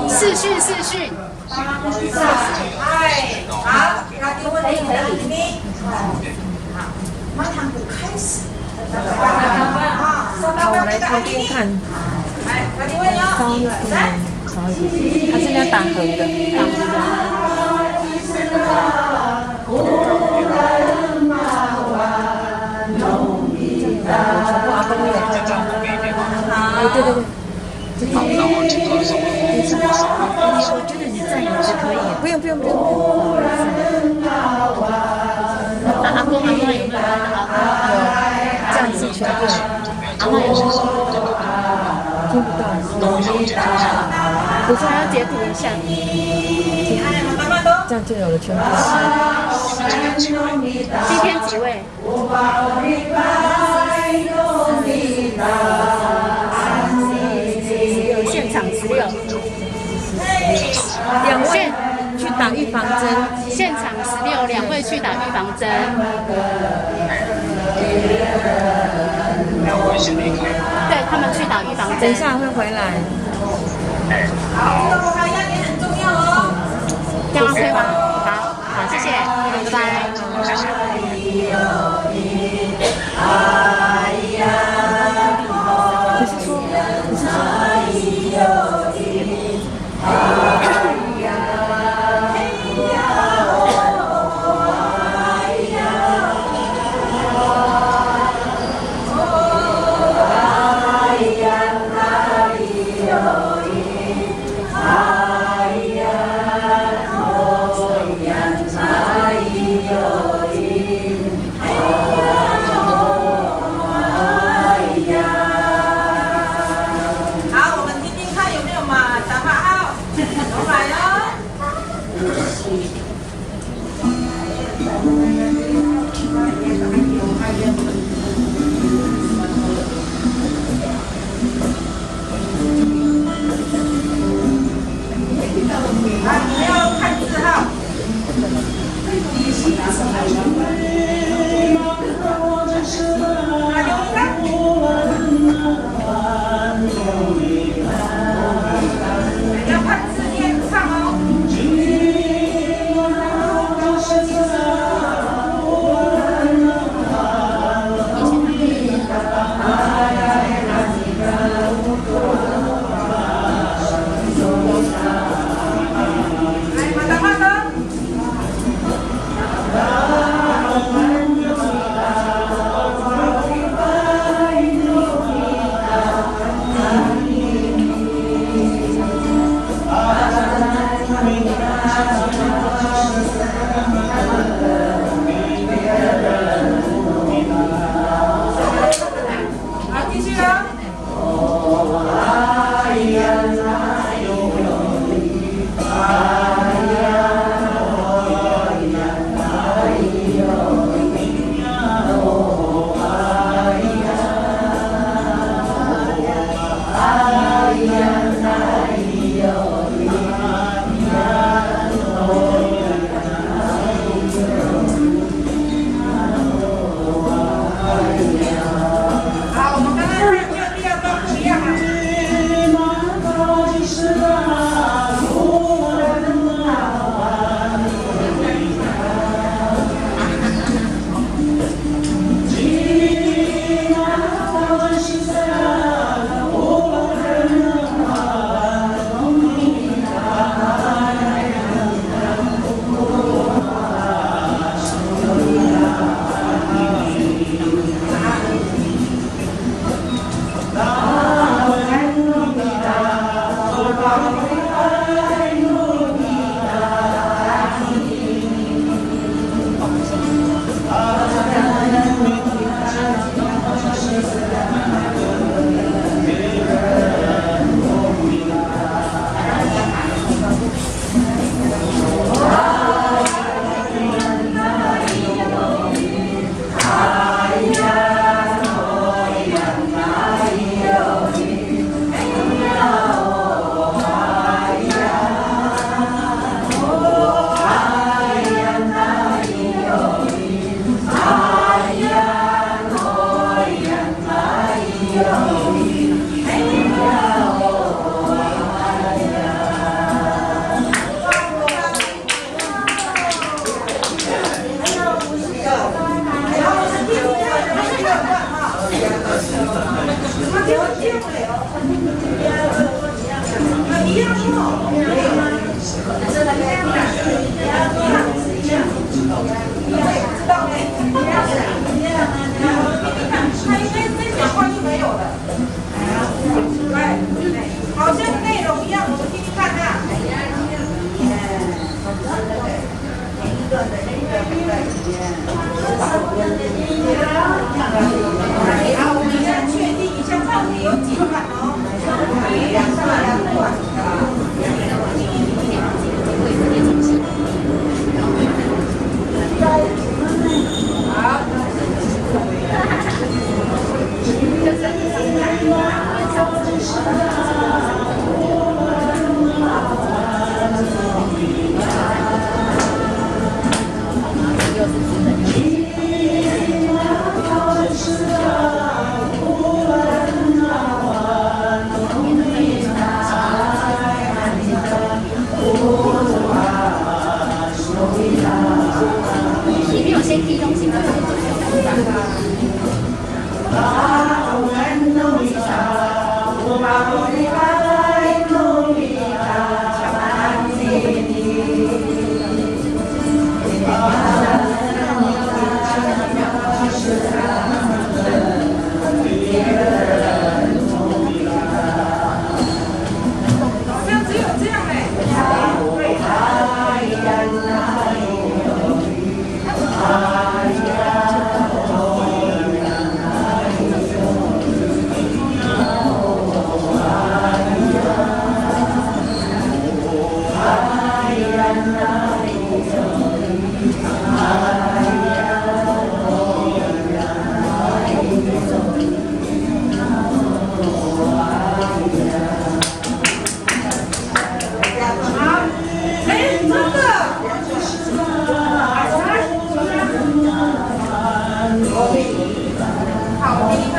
视讯视讯。哎，好，那就问你可以。好，马上就开始。好，我来偷偷看。高一点，高一点，它是要打横的，打横的。我全部阿公没有拍照。哎，对对对。好，那我请坐的时候，我觉得你站也是可以。不用不用不用。阿公有没有？有，这样是全部。阿公有说听不到。不是还要截图一下？这样就有了全部。今天几位？现场16。2位去打预防针。现场16，2位去打预防针。2位先离开。对他们去打预防针。等一下会回来。好，这个还压点很重要哦。这样可以吗？好，谢谢，拜拜。谢谢。它应该再讲话就没有了。对，好像内容一样，我们听听看啊。好，我们现在确定一下到底有几段哦。里面有些地东西。好像只有这样嘞。哎，真的。好，我给你看。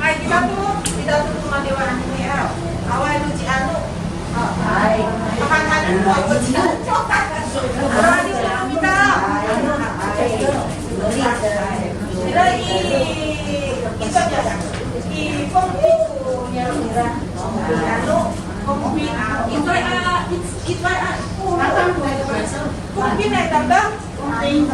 Ay, kita tu rumah dewan ni ah. Awal tu cik Anu. Hai. Makan tu aku cik. Ah, dia belum minta. Bila itu aja. I kompi tu yang murah. Anu kompi itu kompi naik tambah. Kompi.